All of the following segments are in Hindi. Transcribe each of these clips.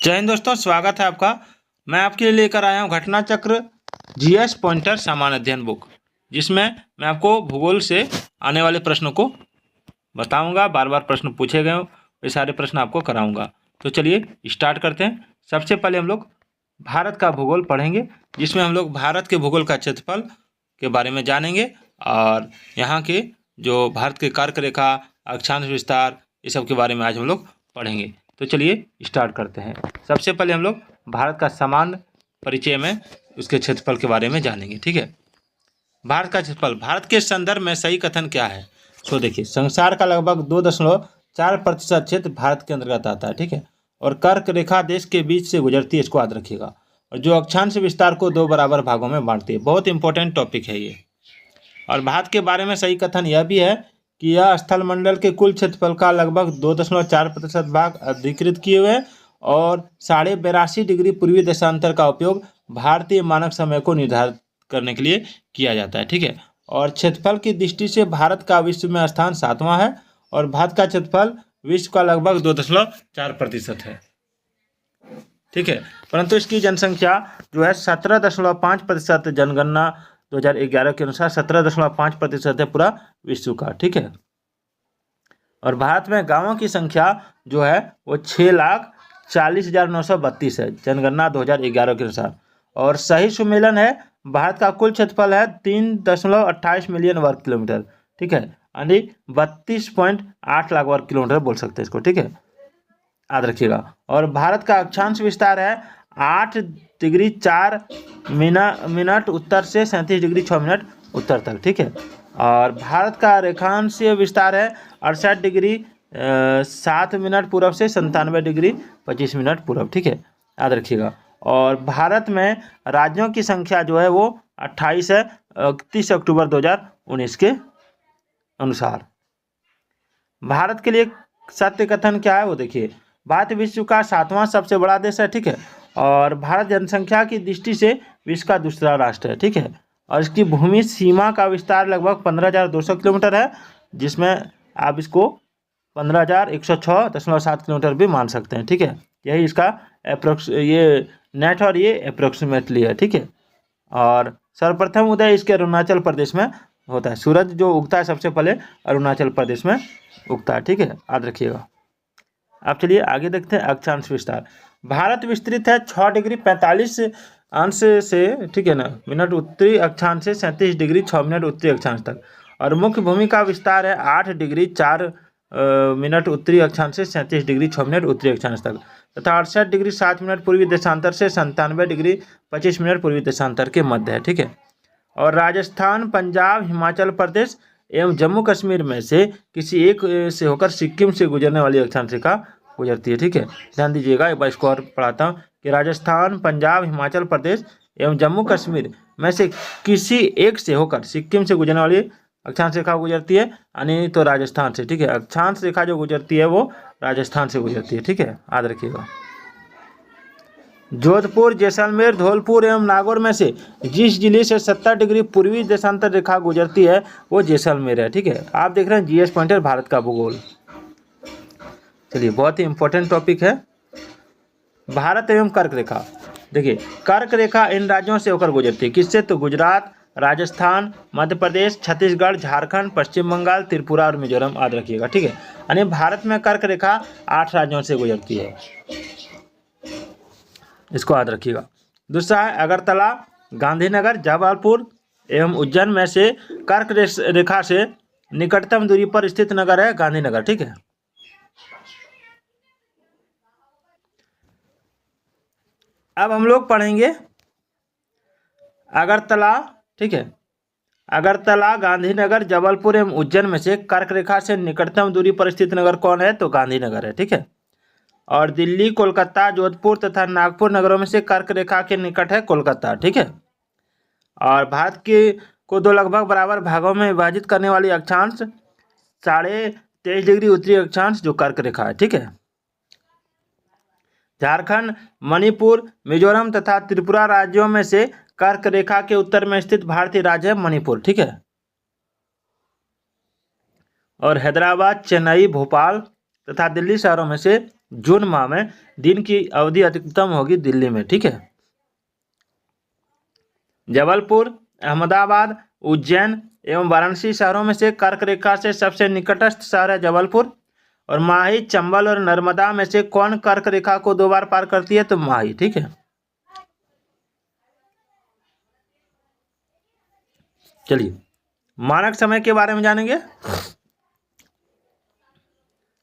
जय हिंद दोस्तों, स्वागत है आपका। मैं आपके लिए लेकर आया हूँ घटना चक्र जीएस पॉइंटर सामान्य अध्ययन बुक, जिसमें मैं आपको भूगोल से आने वाले प्रश्नों को बताऊंगा। बार बार प्रश्न पूछे गए हो, ये सारे प्रश्न आपको कराऊंगा। तो चलिए स्टार्ट करते हैं। सबसे पहले हम लोग भारत का भूगोल पढ़ेंगे, जिसमें हम लोग भारत के भूगोल का क्षेत्रफल के बारे में जानेंगे और यहाँ के जो भारत के कर्क रेखा, अक्षांश विस्तार, ये सब के बारे में आज हम लोग पढ़ेंगे। तो चलिए स्टार्ट करते हैं। सबसे पहले हम लोग भारत का सामान्य परिचय में उसके क्षेत्रफल के बारे में जानेंगे। ठीक है, भारत का क्षेत्रफल। भारत के संदर्भ में सही कथन क्या है? सो देखिए, संसार का लगभग 2.4% क्षेत्र भारत के अंतर्गत आता है। ठीक है, और कर्क रेखा देश के बीच से गुजरती है, इसको याद रखिएगा। और जो अक्षांश विस्तार को 2 बराबर भागों में बांटती है। बहुत इंपॉर्टेंट टॉपिक है ये। और भारत के बारे में सही कथन यह भी है कि यह स्थल मंडल के कुल क्षेत्रफल का लगभग 2.4% भाग अधिकृत किए हुए हैं और 82.5 डिग्री पूर्वी देशांतर का उपयोग भारतीय मानक समय को निर्धारित करने के लिए किया जाता है। ठीक है, और क्षेत्रफल की दृष्टि से भारत का विश्व में स्थान 7वां है और भारत का क्षेत्रफल विश्व का लगभग 2.4% है। ठीक है, परंतु इसकी जनसंख्या जो है 17.5% जनगणना 2011 के अनुसार 17.5% है पूरा विश्व का। ठीक है, और भारत में गांवों की संख्या जो है वो 6,40,932 है जनगणना 2011 के अनुसार। और सही सुमेलन है, भारत का कुल क्षेत्रफल है 3.28 मिलियन वर्ग किलोमीटर। ठीक है, यानी 32.8 लाख वर्ग किलोमीटर बोल सकते हैं इसको। ठीक है, याद रखिएगा। और भारत का अक्षांश विस्तार है 8 डिग्री 4 मिनट उत्तर से 37 डिग्री 6 मिनट उत्तर तक। ठीक है, और भारत का रेखांश विस्तार है 68 डिग्री 7 मिनट पूर्व से 97 डिग्री 25 मिनट पूर्व। ठीक है, याद रखिएगा। और भारत में राज्यों की संख्या जो है वो 28 है 31 अक्टूबर 2019 के अनुसार। भारत के लिए सत्य कथन क्या है वो देखिए। भारत विश्व का 7वां सबसे बड़ा देश है। ठीक है, और भारत जनसंख्या की दृष्टि से विश्व का दूसरा राष्ट्र है। ठीक है, और इसकी भूमि सीमा का विस्तार लगभग 15,200 किलोमीटर है, जिसमें आप इसको 15,106.7 किलोमीटर भी मान सकते हैं। ठीक है, यही इसका ये नेट और ये अप्रोक्सीमेटली है। ठीक है, और सर्वप्रथम उदय इसके अरुणाचल प्रदेश में होता है। सूरज जो उगता है सबसे पहले अरुणाचल प्रदेश में उगता है। ठीक है, याद रखिएगा। अब चलिए आगे देखते हैं अक्षांश विस्तार। भारत विस्तृत है 6 डिग्री 45 अंश से, ठीक है ना, मिनट उत्तरी अक्षांश से 37 डिग्री 6 मिनट उत्तरी अक्षांश तक। और मुख्य भूमि का विस्तार है 8 डिग्री 4 मिनट उत्तरी अक्षांश से 37 डिग्री 6 मिनट उत्तरी अक्षांश तक, तथा 68 डिग्री 7 मिनट पूर्वी देशांतर से 97 डिग्री 25 मिनट पूर्वी देशांतर के मध्य है। ठीक है, और राजस्थान, पंजाब, हिमाचल प्रदेश एवं जम्मू कश्मीर में से किसी एक से होकर सिक्किम से गुजरने वाली अक्षांश रेखा गुजरती है। ठीक है, ध्यान दीजिएगा, एक बार इसको और पढ़ाता हूँ कि राजस्थान, पंजाब, हिमाचल प्रदेश एवं जम्मू कश्मीर में से किसी एक से होकर सिक्किम से गुजरने वाली अक्षांश रेखा गुजरती है, यानी तो राजस्थान से। ठीक है, अक्षांश रेखा जो गुजरती है वो राजस्थान से गुजरती है। ठीक है, याद रखिएगा। जोधपुर, जैसलमेर, धौलपुर एवं नागौर में से जिस जिले से 70 डिग्री पूर्वी देशांतर रेखा गुजरती है वो जैसलमेर है। ठीक है, आप देख रहे हैं जीएस पॉइंटर भारत का भूगोल। चलिए, बहुत ही इंपॉर्टेंट टॉपिक है भारत एवं कर्क रेखा। देखिए, कर्क रेखा इन राज्यों से होकर गुजरती है। किससे? तो गुजरात, राजस्थान, मध्य प्रदेश, छत्तीसगढ़, झारखंड, पश्चिम बंगाल, त्रिपुरा और मिजोरम, याद रखिएगा। ठीक है, यानी भारत में कर्क रेखा 8 राज्यों से गुजरती है, इसको याद रखिएगा। दूसरा है अगरतला, गांधीनगर, जबलपुर एवं उज्जैन में से कर्क रेखा से निकटतम दूरी पर स्थित नगर है गांधीनगर। ठीक है, अब हम लोग पढ़ेंगे अगरतला। ठीक है, अगरतला, गांधीनगर, जबलपुर एवं उज्जैन में से कर्क रेखा से निकटतम दूरी पर स्थित नगर कौन है? तो गांधीनगर है। ठीक है, और दिल्ली, कोलकाता, जोधपुर तथा नागपुर नगरों में से कर्क रेखा के निकट है कोलकाता। ठीक है, और भारत के को 2 लगभग बराबर भागों में विभाजित करने वाली अक्षांश 23.5 डिग्री उत्तरी अक्षांश जो कर्क रेखा है। ठीक है, झारखंड, मणिपुर, मिजोरम तथा त्रिपुरा राज्यों में से कर्क रेखा के उत्तर में स्थित भारतीय राज्य है मणिपुर। ठीक है, और हैदराबाद, चेन्नई, भोपाल तथा दिल्ली शहरों में से जून माह में दिन की अवधि अधिकतम होगी दिल्ली में, ठीक है। जबलपुर, अहमदाबाद, उज्जैन एवं वाराणसी शहरों में से कर्क रेखा से सबसे निकटस्थ शहर है जबलपुर। और माही, चंबल और नर्मदा में से कौन कर्क रेखा को 2 बार पार करती है? तो माही, ठीक है। चलिए मानक समय के बारे में जानेंगे।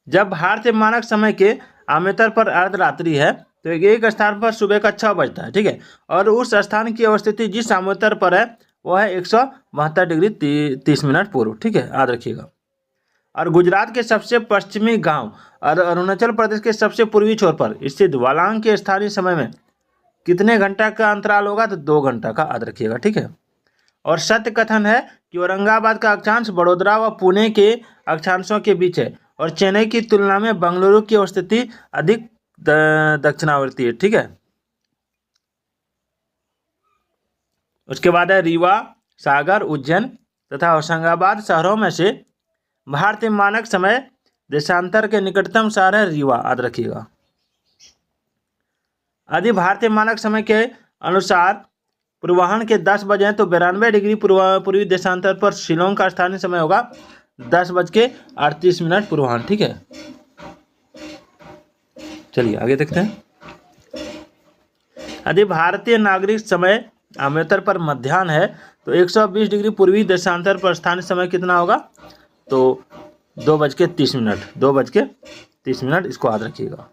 जब भारतीय मानक समय के आमतौर पर अर्धरात्रि है तो एक स्थान पर सुबह का 6 बजता है, ठीक है। और उस स्थान की अवस्थिति जिस आमतौर पर है वह है 172 डिग्री 30 मिनट पूर्व, ठीक है, याद रखिएगा। और गुजरात के सबसे पश्चिमी गांव और अरुणाचल प्रदेश के सबसे पूर्वी छोर पर स्थित वालांग के स्थानीय समय में कितने घंटा का अंतराल होगा? तो 2 घंटा का, याद रखिएगा, ठीक है। और सत्य कथन है कि औरंगाबाद का अक्षांश बड़ोदरा व पुणे के अक्षांशों के बीच है और चेन्नई की तुलना में बेंगलुरु की स्थिति अधिक दक्षिणावर्ती है, ठीक है। उसके बाद है रीवा, सागर, उज्जैन तथा होशंगाबाद शहरों में से भारतीय मानक समय देशांतर के निकटतम शहर है रीवा, याद रखिएगा। यदि भारतीय मानक समय के अनुसार पूर्वाह्न के 10 बजे हैं तो 92 डिग्री पूर्वी देशांतर पर शिलोंग का स्थानीय समय होगा 10:38 पूर्वाह्न, ठीक है। चलिए आगे देखते हैं। यदि भारतीय नागरिक समय आमतौर पर मध्याह्न है तो 120 डिग्री पूर्वी देशांतर पर स्थानीय समय कितना होगा? तो 2:30, इसको याद रखिएगा।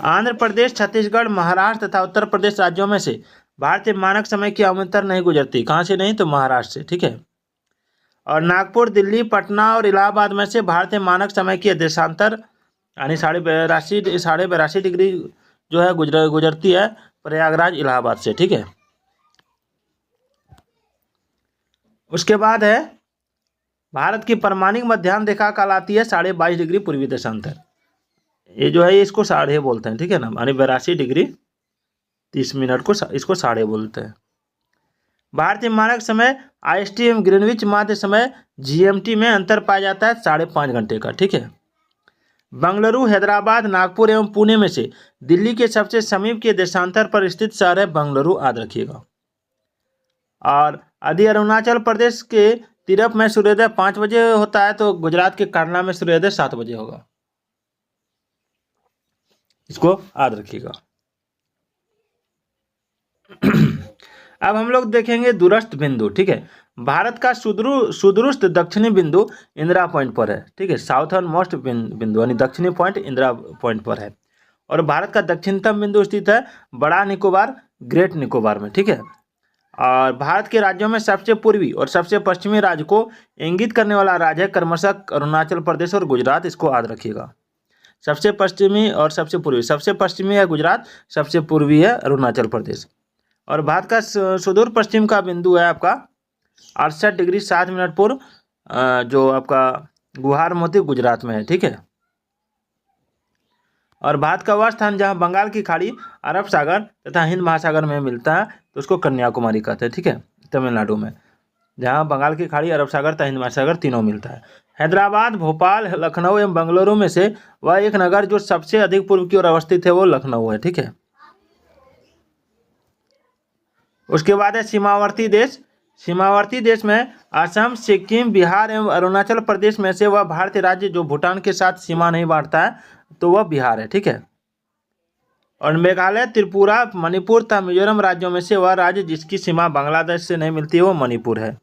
आंध्र प्रदेश, छत्तीसगढ़, महाराष्ट्र तथा उत्तर प्रदेश राज्यों में से भारतीय मानक समय की आमतौर नहीं गुजरती। कहाँ से नहीं? तो महाराष्ट्र से, ठीक है। और नागपुर, दिल्ली, पटना और इलाहाबाद में से भारतीय मानक समय की देशांतर यानी 82.5 डिग्री जो है गुजरती है प्रयागराज, इलाहाबाद से, ठीक है। उसके बाद है भारत की परमाणिक मध्याह्न रेखा कहलाती है 22.5 डिग्री पूर्वी देशांतर। ये जो है ये इसको साढ़े बोलते हैं, ठीक है ना, यानी 82 डिग्री 30 मिनट को इसको साढ़े बोलते हैं। भारतीय मानक समय IST एवं ग्रीनविच मध्य समय GMT में अंतर पाया जाता है 5.5 घंटे का, ठीक है। बेंगलुरु, हैदराबाद, नागपुर एवं पुणे में से दिल्ली के सबसे समीप के देशांतर पर स्थित शहर है बेंगलुरु, याद रखिएगा। और यदि अरुणाचल प्रदेश के तिरप में सूर्योदय 5 बजे होता है तो गुजरात के कांडला में सूर्योदय 7 बजे होगा, इसको याद रखिएगा। अब हम लोग देखेंगे दूरस्थ बिंदु, ठीक है। भारत का सुदूरस्थ दक्षिणी बिंदु इंदिरा पॉइंट पर है, ठीक है। साउथर्न मोस्ट बिंदु यानी दक्षिणी पॉइंट इंदिरा पॉइंट पर है। और भारत का दक्षिणतम बिंदु स्थित है बड़ा निकोबार, ग्रेट निकोबार में, ठीक है। और भारत के राज्यों में सबसे पूर्वी और सबसे पश्चिमी राज्य को इंगित करने वाला राज्य है क्रमशः अरुणाचल प्रदेश और गुजरात, इसको याद रखिएगा। सबसे पश्चिमी और सबसे पूर्वी, सबसे पश्चिमी है गुजरात, सबसे पूर्वी है अरुणाचल प्रदेश। और भारत का सुदूर पश्चिम का बिंदु है आपका 68 डिग्री 7 मिनट पूर्व, जो आपका गुहार मोती गुजरात में है, ठीक है। और भारत का वह स्थान जहां बंगाल की खाड़ी, अरब सागर तथा हिंद महासागर में मिलता है तो उसको कन्याकुमारी कहते हैं, ठीक है, तमिलनाडु में, जहां बंगाल की खाड़ी, अरब सागर तथा हिंद महासागर तीनों मिलता है। हैदराबाद, भोपाल, लखनऊ एवं बेंगलुरु में से वह एक नगर जो सबसे अधिक पूर्व की ओर अवस्थित है वो लखनऊ है, ठीक है। उसके बाद है सीमावर्ती देश। सीमावर्ती देश में असम, सिक्किम, बिहार एवं अरुणाचल प्रदेश में से वह भारतीय राज्य जो भूटान के साथ सीमा नहीं बांटता है तो वह बिहार है, ठीक है। और मेघालय, त्रिपुरा, मणिपुर तथा मिजोरम राज्यों में से वह राज्य जिसकी सीमा बांग्लादेश से नहीं मिलती है वो मणिपुर है।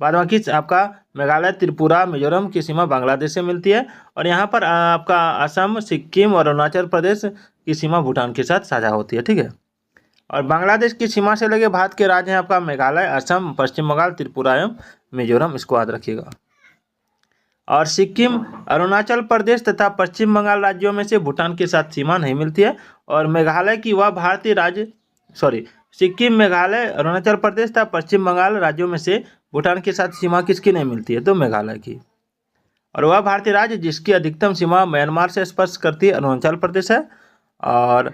बाद बाकी आपका मेघालय, त्रिपुरा, मिजोरम की सीमा बांग्लादेश से मिलती है। और यहाँ पर आपका असम, सिक्किम और अरुणाचल प्रदेश की सीमा भूटान के साथ साझा होती है, ठीक है। और बांग्लादेश की सीमा से लगे भारत के राज्य हैं आपका मेघालय, असम, पश्चिम बंगाल, त्रिपुरा एवं मिजोरम, इसको याद रखिएगा। और सिक्किम, अरुणाचल प्रदेश तथा पश्चिम बंगाल राज्यों में से भूटान के साथ सीमा नहीं मिलती है। और मेघालय की वह भारतीय राज्य सिक्किम, मेघालय, अरुणाचल प्रदेश तथा पश्चिम बंगाल राज्यों में से भूटान के साथ सीमा किसकी नहीं मिलती है? तो मेघालय की। और वह भारतीय राज्य जिसकी अधिकतम सीमा म्यांमार से स्पर्श करती है अरुणाचल प्रदेश है। और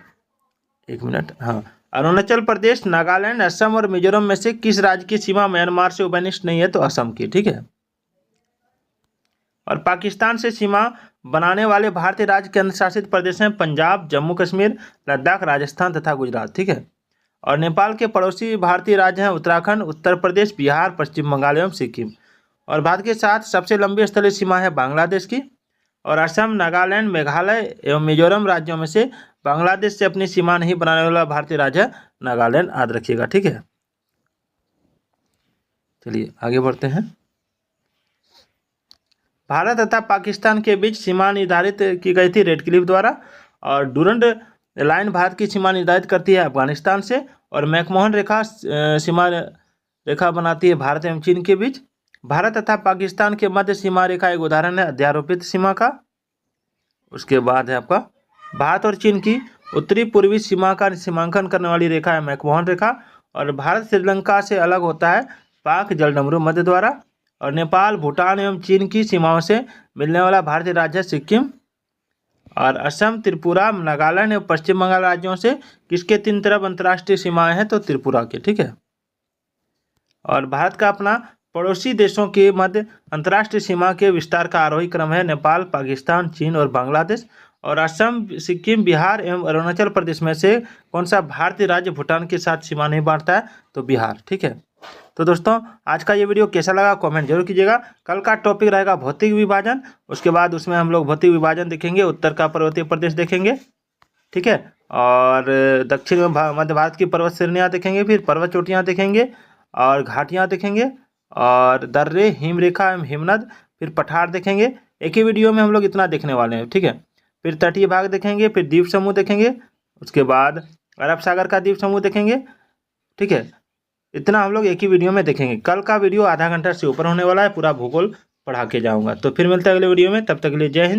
अरुणाचल प्रदेश, नागालैंड, असम और मिजोरम में से किस राज्य की सीमा म्यांमार से उभयनिष्ठ नहीं है? तो असम की, ठीक है। और पाकिस्तान से सीमा बनाने वाले भारतीय राज्य केंद्र शासित प्रदेश हैं पंजाब, जम्मू कश्मीर, लद्दाख, राजस्थान तथा गुजरात। ठीक है। और नेपाल के पड़ोसी भारतीय राज्य हैं उत्तराखंड, उत्तर प्रदेश, बिहार, पश्चिम बंगाल एवं सिक्किम। और भारत के साथ सबसे लंबी स्थलीय सीमा है बांग्लादेश की। और असम, नागालैंड, मेघालय एवं मिजोरम राज्यों में से बांग्लादेश से अपनी सीमा नहीं बनाने वाला भारतीय राज्य है नागालैंड, याद रखिएगा। ठीक है। चलिए आगे बढ़ते हैं। भारत तथा पाकिस्तान के बीच सीमा निर्धारित की गई थी रेड क्लिफ द्वारा। और डूरंड लाइन भारत की सीमा निर्धारित करती है अफगानिस्तान से। और मैकमोहन रेखा सीमा रेखा बनाती है भारत एवं चीन के बीच। भारत तथा पाकिस्तान के मध्य सीमा रेखा एक उदाहरण है अध्यारोपित सीमा का। उसके बाद है आपका भारत और चीन की उत्तरी पूर्वी सीमा का सीमांकन करने वाली रेखा है मैकमोहन रेखा। और भारत श्रीलंका से अलग होता है पाक जलडमरू मध्य द्वारा। और नेपाल, भूटान एवं चीन की सीमाओं से मिलने वाला भारतीय राज्य है सिक्किम। और असम, त्रिपुरा, नागालैंड एवं पश्चिम बंगाल राज्यों से किसके 3 तरफ अंतर्राष्ट्रीय सीमाएं हैं? तो त्रिपुरा के। ठीक है। और भारत का अपना पड़ोसी देशों के मध्य अंतर्राष्ट्रीय सीमा के विस्तार का आरोही क्रम है नेपाल, पाकिस्तान, चीन और बांग्लादेश। और असम, सिक्किम, बिहार एवं अरुणाचल प्रदेश में से कौन सा भारतीय राज्य भूटान के साथ सीमा नहीं बांटता है? तो बिहार। ठीक है। तो दोस्तों आज का ये वीडियो कैसा लगा कमेंट जरूर कीजिएगा। कल का टॉपिक रहेगा भौतिक विभाजन। उसके बाद उसमें हम लोग भौतिक विभाजन देखेंगे, उत्तर का पर्वतीय प्रदेश देखेंगे। ठीक है। और दक्षिण में मध्य भारत की पर्वत श्रेणियाँ देखेंगे, फिर पर्वत चोटियाँ देखेंगे और घाटियाँ देखेंगे और दर्रे, हिमरेखा एवं हिमनद, फिर पठार देखेंगे। एक ही वीडियो में हम लोग इतना देखने वाले हैं। ठीक है। फिर तटीय भाग देखेंगे, फिर द्वीप समूह देखेंगे, उसके बाद अरब सागर का द्वीप समूह देखेंगे। ठीक है। इतना हम लोग एक ही वीडियो में देखेंगे। कल का वीडियो आधा घंटा से ऊपर होने वाला है, पूरा भूगोल पढ़ा के जाऊंगा। तो फिर मिलते हैं अगले वीडियो में, तब तक के लिए जय हिंद।